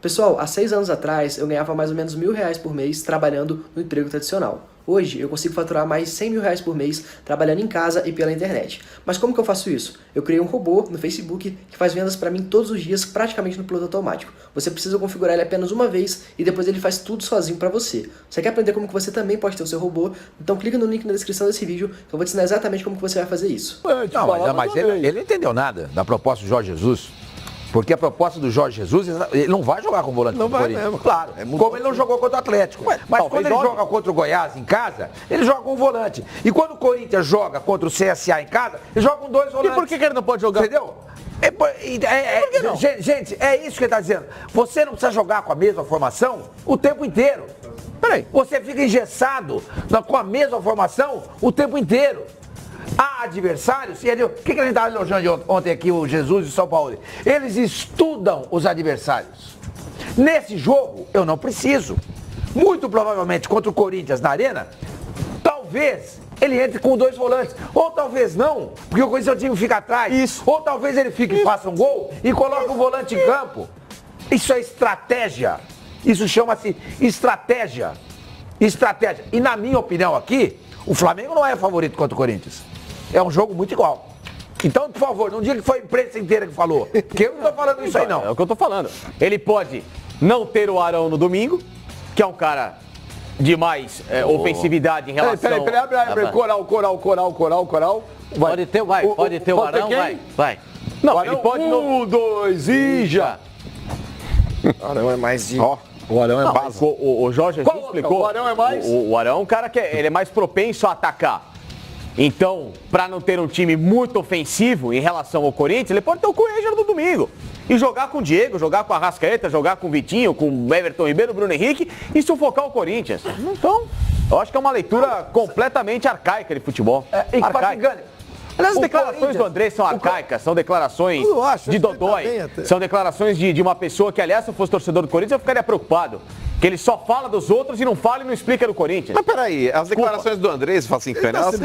Pessoal, há 6 anos atrás eu ganhava mais ou menos R$1.000 por mês trabalhando no emprego tradicional. Hoje eu consigo faturar mais de R$100 mil por mês trabalhando em casa e pela internet. Mas como que eu faço isso? Eu criei um robô no Facebook que faz vendas para mim todos os dias praticamente no piloto automático. Você precisa configurar ele apenas uma vez e depois ele faz tudo sozinho para você. Você quer aprender como que você também pode ter o seu robô? Então clica no link na descrição desse vídeo que eu vou te ensinar exatamente como que você vai fazer isso. Não, mas ele não entendeu nada da proposta do Jorge Jesus. Porque a proposta do Jorge Jesus, ele não vai jogar com o volante contra o Corinthians. Mesmo. Claro, como ele não jogou contra o Atlético. Mas quando ele joga contra o Goiás em casa, ele joga com o volante. E quando o Corinthians joga contra o CSA em casa, ele joga com 2 volantes. E por que ele não pode jogar? Entendeu? Gente, é isso que ele está dizendo. Você não precisa jogar com a mesma formação o tempo inteiro. Peraí. Você fica engessado com a mesma formação o tempo inteiro. Há adversários, o que a gente estava elogiando ontem aqui, o Jesus e o São Paulo? Eles estudam os adversários. Nesse jogo, eu não preciso. Muito provavelmente contra o Corinthians na Arena, talvez ele entre com 2 volantes. Ou talvez não, porque o Corinthians time fica atrás. Isso. Ou talvez ele fique e faça um gol e coloque o volante em campo. Isso é estratégia. Isso chama-se estratégia. Estratégia. E na minha opinião aqui, o Flamengo não é favorito contra o Corinthians. É um jogo muito igual. Então, por favor, não diga que foi a imprensa inteira que falou. Porque eu não estou falando isso aí, não. É o que eu estou falando. Ele pode não ter o Arão no domingo, que é um cara de mais ofensividade em relação... Peraí. Coral. Pode ter o Arão, vai. Não, Arão, ele pode... 1, 2 e já. O Arão é mais de... O Arão é base. O Jorge Jesus explicou. O Arão é mais... O Arão é um cara que ele é mais propenso a atacar. Então, para não ter um time muito ofensivo em relação ao Corinthians, ele pode ter o Cuejar no domingo. E jogar com o Diego, jogar com a Arrascaeta, jogar com o Vitinho, com o Everton Ribeiro, Bruno Henrique e sufocar o Corinthians. Então, eu acho que é uma leitura completamente arcaica de futebol. Arcaica. Aliás, as declarações do André são arcaicas, são declarações de dodói, são declarações de uma pessoa que, aliás, se eu fosse torcedor do Corinthians, eu ficaria preocupado. Que ele só fala dos outros e não fala e não explica do Corinthians. Mas peraí, as declarações do André, você fala assim, elas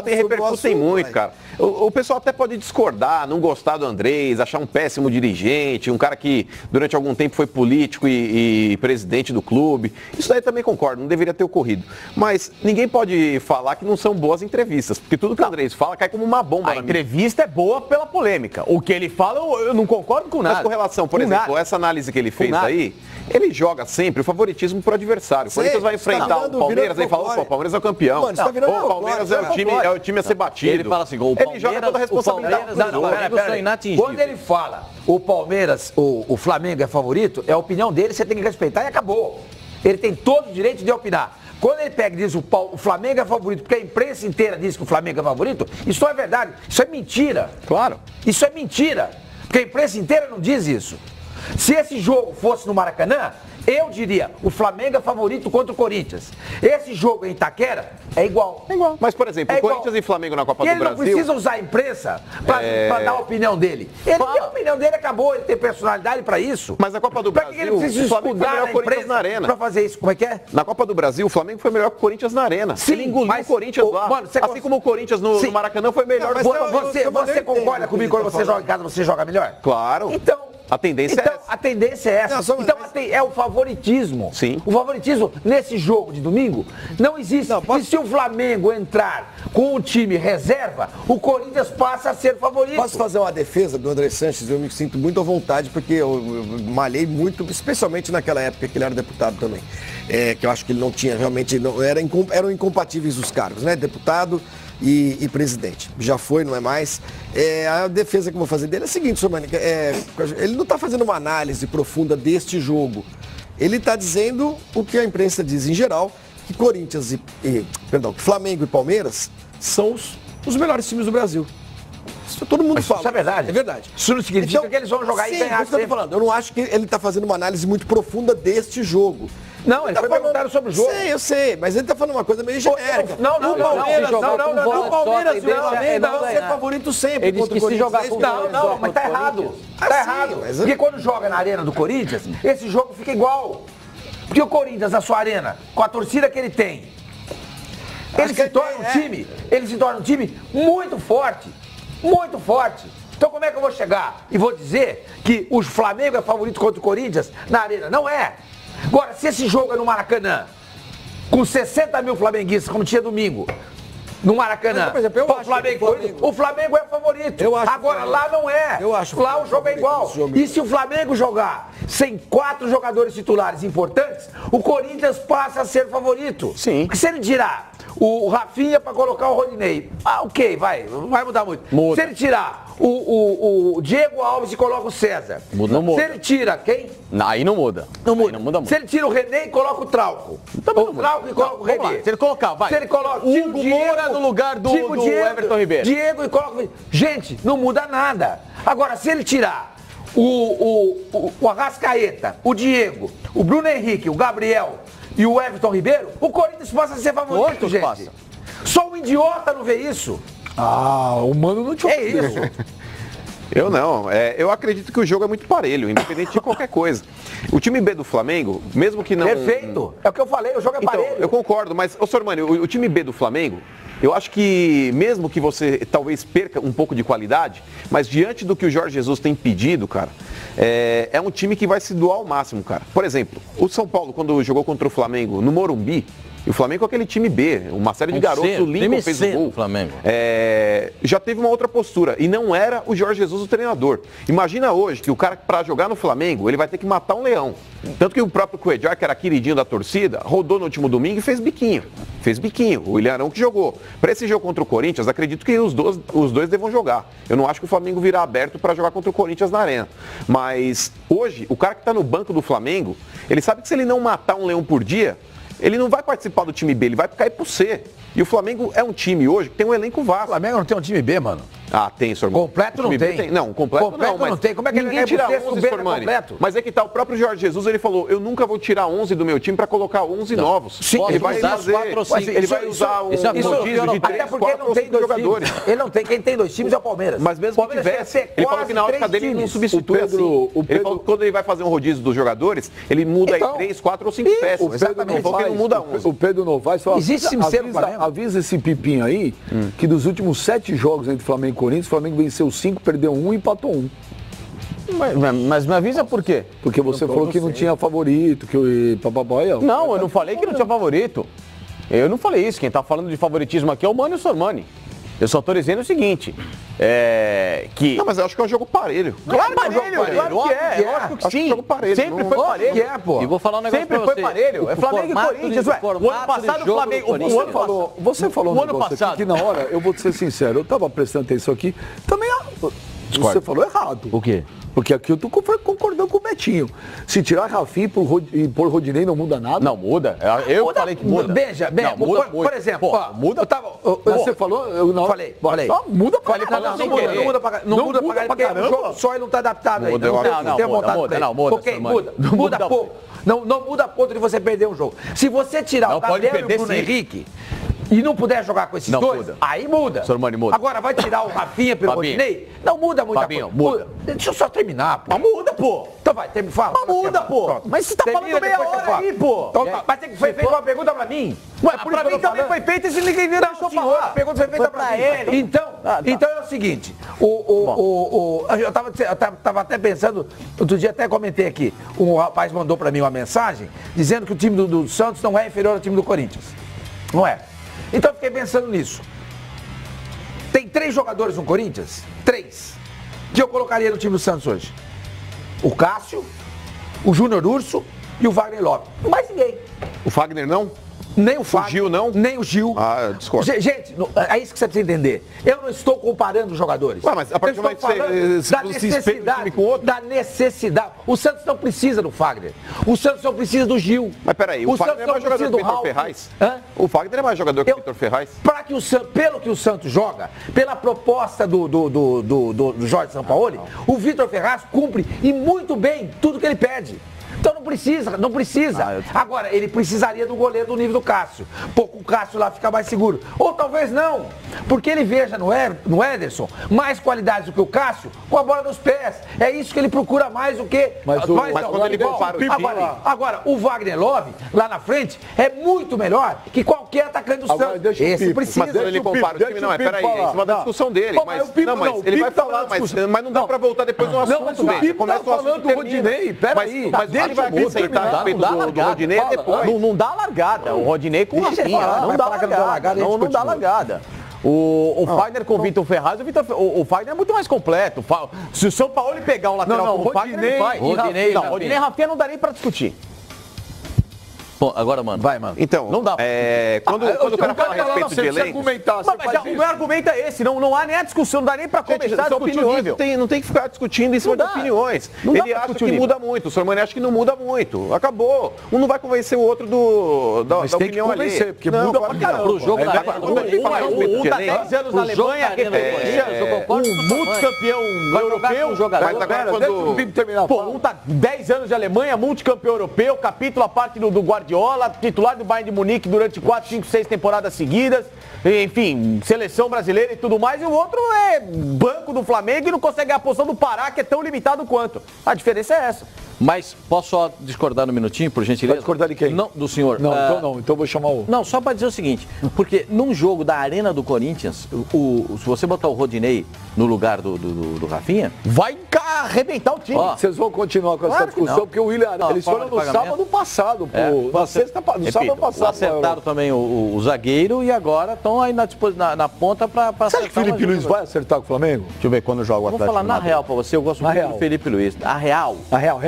repercutem muito, cara. O pessoal até pode discordar, não gostar do Andrés, achar um péssimo dirigente, um cara que durante algum tempo foi político e presidente do clube. Isso daí também concordo, não deveria ter ocorrido. Mas ninguém pode falar que não são boas entrevistas, porque tudo que o Andrés fala cai como uma bomba. A entrevista é boa pela polêmica. O que ele fala, eu não concordo com nada. Mas com relação, por exemplo, essa análise que ele fez aí, ele joga sempre o favoritismo pro adversário. O Corinthians vai enfrentar o Palmeiras e fala, o Palmeiras é o campeão. Mano, o Palmeiras é o time a ser batido. Ele fala assim, ele joga toda a responsabilidade. Quando ele fala o Palmeiras, o Flamengo é favorito, é a opinião dele, você tem que respeitar e acabou. Ele tem todo o direito de opinar. Quando ele pega e diz o Flamengo é favorito, porque a imprensa inteira diz que o Flamengo é favorito, isso não é verdade. Isso é mentira. Claro. Isso é mentira. Porque a imprensa inteira não diz isso. Se esse jogo fosse no Maracanã, eu diria, o Flamengo é favorito contra o Corinthians. Esse jogo em Itaquera é igual. Mas, por exemplo, o Corinthians e Flamengo na Copa do Brasil... Ele não precisa usar a imprensa para dar a opinião dele. Ele tem a opinião dele, acabou. Ele tem personalidade para isso. Mas na Copa do Brasil, ele precisa o Flamengo foi melhor que o Corinthians na Arena. Para fazer isso, como é que é? Na Copa do Brasil, o Flamengo foi melhor que o Corinthians na Arena. Sim, ele engoliu o Corinthians lá. Mano, assim como o Corinthians no Maracanã foi melhor. Você concorda comigo quando você joga em casa, você joga melhor? Claro. Então... A tendência é essa. A tendência é essa. Então é o favoritismo. Sim. O favoritismo nesse jogo de domingo não existe. E se o Flamengo entrar com o time reserva, o Corinthians passa a ser favorito. Posso fazer uma defesa do André Sanches? Eu me sinto muito à vontade, porque eu malhei muito, especialmente naquela época que ele era deputado também. Que eu acho que ele não tinha realmente, eram incompatíveis os cargos, né? Deputado e presidente. Já foi, não é mais. A defesa que eu vou fazer dele é a seguinte, senhor Manica, ele não está fazendo uma análise profunda deste jogo. Ele está dizendo o que a imprensa diz em geral, que Corinthians que Flamengo e Palmeiras são os melhores times do Brasil. Isso todo mundo fala. Isso é verdade. É verdade. Isso não significa que eles vão jogar e ganhar sempre. Eu não acho que ele está fazendo uma análise muito profunda deste jogo. Não, ele foi perguntado sobre o jogo. Eu sei, mas ele tá falando uma coisa meio genérica. Não, o Palmeiras e o Flamengo vão ser favoritos sempre contra o Corinthians. Não, mas tá errado. Tá errado. Porque quando joga na arena do Corinthians, esse jogo fica igual. Porque o Corinthians, na sua arena, com a torcida que ele tem, ele se torna um time muito forte. Muito forte. Então como é que eu vou chegar e vou dizer que o Flamengo é favorito contra o Corinthians na Arena? Não é. Agora, se esse jogo é no Maracanã, com 60 mil flamenguistas, como tinha domingo, no Maracanã, por exemplo, eu acho o Flamengo é favorito. Agora, lá não é. Lá o jogo é igual. E se o Flamengo jogar sem 4 jogadores titulares importantes, o Corinthians passa a ser favorito. Sim. Porque se ele tirar o Rafinha para colocar o Rodinei, ok, vai mudar muito. Muda. Se ele tirar o Diego Alves e coloca o César. Não muda. Se ele tira quem? Aí não muda. Não muda. Aí não muda muito. Se ele tira o René e coloca o Trauco. Também O Trauco e coloca o Vamos lá, René. se ele colocar, vai. Se ele coloca o Hugo Moura no lugar do Everton Ribeiro. Diego e coloca... Gente, não muda nada. Agora, se ele tirar o Arrascaeta, o Diego, o Bruno Henrique, o Gabriel e o Everton Ribeiro, o Corinthians passa a ser favorito, Quantos gente. passa? Só um idiota não vê isso. O Mano não te É isso. Eu não. Eu acredito que o jogo é muito parelho, independente de qualquer coisa. O time B do Flamengo, mesmo que não... Perfeito. É o que eu falei, o jogo é Então, parelho. eu concordo, mas, Sormani, o time B do Flamengo, eu acho que mesmo que você talvez perca um pouco de qualidade, mas diante do que o Jorge Jesus tem pedido, cara, é um time que vai se doar ao máximo, cara. Por exemplo, o São Paulo, quando jogou contra o Flamengo no Morumbi, e o Flamengo com aquele time B, uma série de garotos, o Lincoln fez o gol. Flamengo. Já teve uma outra postura, e não era o Jorge Jesus o treinador. Imagina hoje que o cara, para jogar no Flamengo, ele vai ter que matar um leão. Tanto que o próprio Cuéllar, que era queridinho da torcida, rodou no último domingo e fez biquinho. O Ilharão que jogou. Para esse jogo contra o Corinthians, acredito que os dois devam jogar. Eu não acho que o Flamengo virá aberto para jogar contra o Corinthians na Arena. Mas hoje, o cara que está no banco do Flamengo, ele sabe que se ele não matar um leão por dia, ele não vai participar do time B, ele vai cair pro C. E o Flamengo é um time hoje que tem um elenco vasto. O Flamengo não tem um time B, mano. Ah, tem, Sormani. Completo não tem. Não, completo não, mas não tem. Como é que ninguém ele tira pro sexto 11, B Sormani. completo? Mas é que tá, o próprio Jorge Jesus, ele falou, eu nunca vou tirar 11 do meu time para colocar 11 novos. Sim, ele vai fazer, 4 ou 5. ele vai usar um rodízio de 3, 4 ou 5 jogadores. Ele não tem. Quem tem 2 times é o Palmeiras. Mas mesmo que tivesse, ele falou que na ótica dele ele não substitui assim. Ele falou que quando ele vai fazer um rodízio dos jogadores, ele muda Então, aí 3, 4 ou 5 peças. exatamente. Ele falou que ele não muda 11. O Pedro Novaes falou, Existe sincero Flamengo? avisa esse pipinho aí, que dos últimos 7 jogos entre Flamengo e Corinthians, o Flamengo venceu 5, perdeu 1 e empatou 1. Mas me avisa por quê? Porque você falou que não tinha favorito, que o papai... Não, eu não falei que não tinha favorito. Eu não falei isso. Quem tá falando de favoritismo aqui é o Mano e o Sormani. Eu só tô dizendo o seguinte, que... Não, mas eu acho que é um jogo parelho. Claro que é, lógico que sim. Jogo parelho. Sempre foi parelho. pô. E vou falar um negócio Sempre pra foi você. parelho. É Flamengo e Corinthians, ué. O ano passado o Flamengo... Você falou o um ano negócio passado. aqui que na hora, eu vou ser sincero, eu tava prestando atenção aqui, também você falou errado. O quê? Porque aqui eu tô concordando com o Betinho. Se tirar Rafinha e pôr Rodinei não muda nada. Não, muda. Eu falei que muda. Beija, Não, muda por muito. exemplo, Pô, ó, muda. eu tava... Você falou? Eu não. Falei. Só muda pra Falei, caramba. não muda pra caramba. O jogo só ele não tá adaptado Muda, ainda. eu acho. Muda. Ok, Sormani. muda pouco. Não muda a ponto de você perder um jogo. Se você tirar Não, o pode Gabriel e o perder, Bruno sim. Henrique e não puder jogar com esses Não dois, muda. aí muda. Sormani, muda. Agora vai tirar o Rafinha pelo Fabinho. Rodinei? Não muda muita Fabinho, coisa. muda. Deixa eu só terminar, pô. Mas muda, pô. Então vai, fala. Mas muda, pô. Pronto. Mas você tá Termina, falando meia depois você hora fala. aí, pô. Então, tá. Mas tem que foi feita uma pergunta pra mim. Ué, pra mim também foi feita e se ninguém viu, deixa eu falar. A pergunta foi feita pra ele. Então é o seguinte, eu tava até pensando, outro dia até comentei aqui, um rapaz mandou pra mim uma mensagem dizendo que o time do Santos não é inferior ao time do Corinthians. Não é. Então eu fiquei pensando nisso. Tem 3 jogadores no Corinthians? 3. Que eu colocaria no time do Santos hoje? O Cássio, o Júnior Urso e o Wagner Lopes. Mais ninguém. O Fagner não? Nem o Fagner. Gil, não? Nem o Gil. Ah, eu discordo. Gente, é isso que você precisa entender. Eu não estou comparando os jogadores. Ué, mas a partir do momento que você espelha um time com o outro... Da necessidade. O Santos não precisa do Fagner. O Santos não precisa do Gil. Mas peraí, o Fagner é mais jogador que o Vitor Ferraz? O Fagner é mais jogador que o Vitor Ferraz? Pelo que o Santos joga, pela proposta do Jorge Sampaoli, o Vitor Ferraz cumpre e muito bem tudo que ele pede. Então não precisa. Agora, ele precisaria do goleiro do nível do Cássio. Pô, com o Cássio lá fica mais seguro. Ou talvez não, porque ele veja no Ederson mais qualidades do que o Cássio com a bola nos pés. É isso que ele procura mais do que... Mas quando ele compara o time... Agora, o Wagner Love, lá na frente, é muito melhor que qualquer atacante do Santos. Esse precisa. Mas quando ele compara o time, não, peraí, é em cima da discussão dele. Mas ele vai falar, mas não dá pra voltar depois no assunto. Não, mas o Pipo tá falando do Rodinei, peraí. Mas ele vai acrescentar a respeito do Rodinei depois. Não dá largada. O Rodinei com o Rafinha. Não dá largada. Não dá largada. O Fagner com o Vitor Ferraz, o Fagner é muito mais completo. Se o São Paulo pegar um lateral com o Fagner, ele vai. Rodinei e Rafinha não dá nem pra discutir. Bom, agora, mano. Vai, mano. Então, não dá. Quando o cara fala a respeito de elenco... Mas o meu argumento é esse, não há nem a discussão, não dá nem pra começar a discutir o nível. Não tem que ficar discutindo em cima de opiniões. Ele acha que muda muito, o Sormani acha que não muda muito. Acabou. Um não vai convencer o outro da opinião ali. Porque muda pra caramba. Pro jogo da Um tá 10 anos na Alemanha, um multicampeão europeu. Mas agora quando... Pô, um tá 10 anos de Alemanha, multicampeão europeu, capítulo a parte do Guardiola, titular do Bayern de Munique durante 4, 5, 6 temporadas seguidas, enfim, seleção brasileira e tudo mais, e o outro é banco do Flamengo e não consegue a posição do Pará, que é tão limitado quanto. A diferença é essa. Mas posso só discordar no minutinho, por gentileza? Vai discordar de quem? Não, do senhor. Não, então não. Então vou chamar o... Não, só para dizer o seguinte, porque num jogo da Arena do Corinthians, se você botar o Rodinei no lugar do Rafinha... Vai arrebentar o time. Vocês vão continuar com essa discussão, porque o William, eles foram no sábado passado, no sábado passado. Acertaram também o zagueiro e agora estão aí na ponta para Você acha que o Felipe Luiz vai acertar com o Flamengo? Deixa eu ver quando joga o Atlético. Vou falar na real para você, eu gosto muito do Felipe Luiz. A real.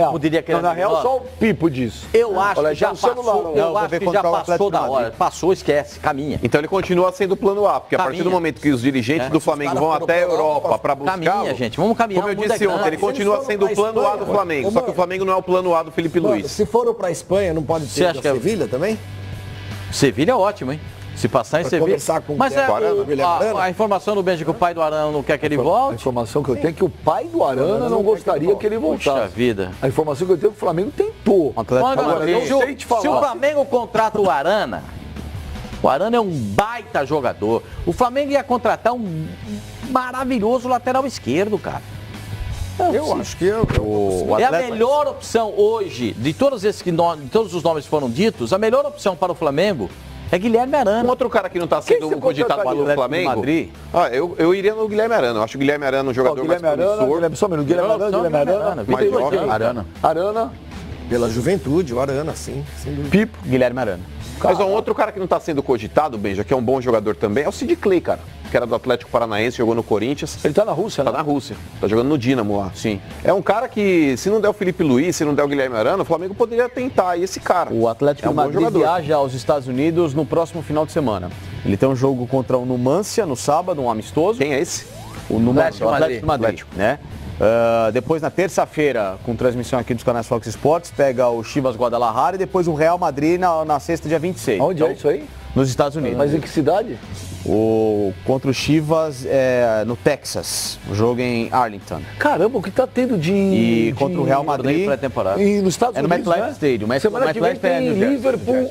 Como diria aquele na real, só o Pipo disso. Eu acho que já passou, passou da hora. Passou, esquece, caminha. Então ele continua sendo o plano A, porque a partir do momento que os dirigentes do Flamengo vão até a Europa para buscar... Caminha, gente, vamos caminhar. Como eu disse ontem, ele continua sendo o plano A do Flamengo, só que o Flamengo não é o plano A do Felipe Luiz. Se for para a Espanha, não pode ser da Sevilha também? Sevilha é ótimo, hein? Se passar em Sevilha. Mas a informação do Benja que o pai do Arana não quer que ele volte. A informação que eu tenho é que o pai do Arana não gostaria que ele voltasse. Puxa vida. A informação que eu tenho é que o Flamengo tentou. Se o Flamengo contrata o Arana é um baita jogador. O Flamengo ia contratar um maravilhoso lateral esquerdo, cara. Eu acho que é a melhor opção hoje, de todos os nomes que foram ditos, a melhor opção para o Flamengo é Guilherme Arana. Um outro cara que não está sendo cogitado pelo Flamengo. Madrid. Eu iria no Guilherme Arana. Eu acho o Guilherme Arana um jogador mais promissor. Guilherme Arana. Pela juventude, o Arana, sim. Pipo, Guilherme Arana. Mas um outro cara que não está sendo cogitado, Benja, que é um bom jogador também, é o Sid Clay, cara. Que era do Atlético Paranaense, jogou no Corinthians. Ele tá na Rússia, né? Tá na Rússia. Tá jogando no Dínamo lá. Sim. É um cara que, se não der o Felipe Luiz, se não der o Guilherme Arana, o Flamengo poderia tentar. E esse cara. O Atlético de Madrid viaja aos Estados Unidos no próximo final de semana. Ele tem um jogo contra o Numancia no sábado, um amistoso. Quem é esse? O Numancia, o Atlético de Madrid, né? Depois, na terça-feira, com transmissão aqui dos canais Fox Sports, pega o Chivas Guadalajara e depois o Real Madrid na sexta, dia 26. Onde é isso aí? Nos Estados Unidos. Mas em que cidade? Contra o Chivas no Texas. O jogo em Arlington. Caramba, o que tá tendo de... E contra o Real Madrid pré-temporada. E nos Estados Unidos, no MetLife Stadium. Semana que vem tem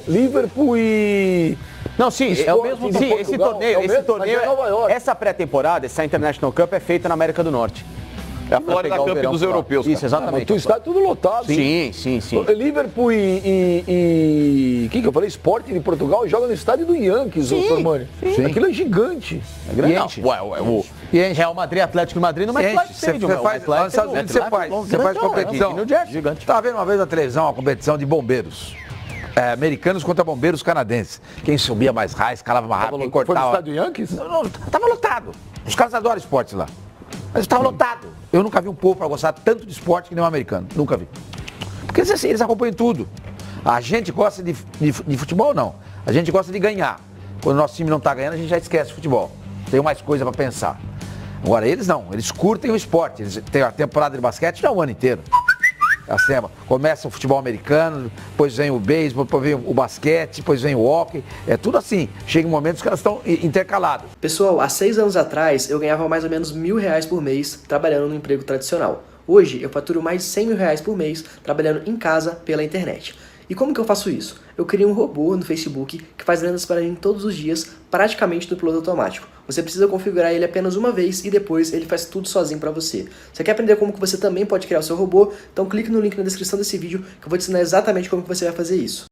Liverpool e... Não, sim, é o mesmo. Sim, esse torneio, essa pré-temporada, essa International Cup é feita na América do Norte. É a Florida Cup dos europeus. Isso, exatamente. O estádio tudo lotado. Sim. Liverpool e que eu falei? Sporting de Portugal joga no estádio do Yankees, o Sormani. Aquilo é gigante. É grande. E Real Madrid, Atlético de Madrid, não é Você faz competição. Gigante. Tava vendo uma vez na televisão uma competição de bombeiros. Americanos contra bombeiros canadenses. Quem subia mais raiz, escalava mais rápido, quem cortava... Foi no estádio Yankees? Não, tava lotado. Os caras adoram esportes lá. Mas estava lotado. Eu nunca vi um povo para gostar tanto de esporte que nem um americano. Nunca vi. Porque eles acompanham tudo. A gente gosta de futebol, não. A gente gosta de ganhar. Quando o nosso time não está ganhando, a gente já esquece o futebol. Tem mais coisa para pensar. Agora, eles não. Eles curtem o esporte. Eles têm a temporada de basquete já o ano inteiro. Começa o futebol americano, depois vem o beisebol, depois vem o basquete, depois vem o hóquei. É tudo assim. Chega um momento que elas estão intercaladas. Pessoal, há 6 anos atrás eu ganhava mais ou menos R$1.000 por mês trabalhando no emprego tradicional. Hoje eu faturo mais de 100 mil reais por mês trabalhando em casa pela internet. E como que eu faço isso? Eu criei um robô no Facebook que faz vendas para mim todos os dias, praticamente no piloto automático. Você precisa configurar ele apenas uma vez e depois ele faz tudo sozinho para você. Você quer aprender como que você também pode criar o seu robô? Então clique no link na descrição desse vídeo que eu vou te ensinar exatamente como que você vai fazer isso.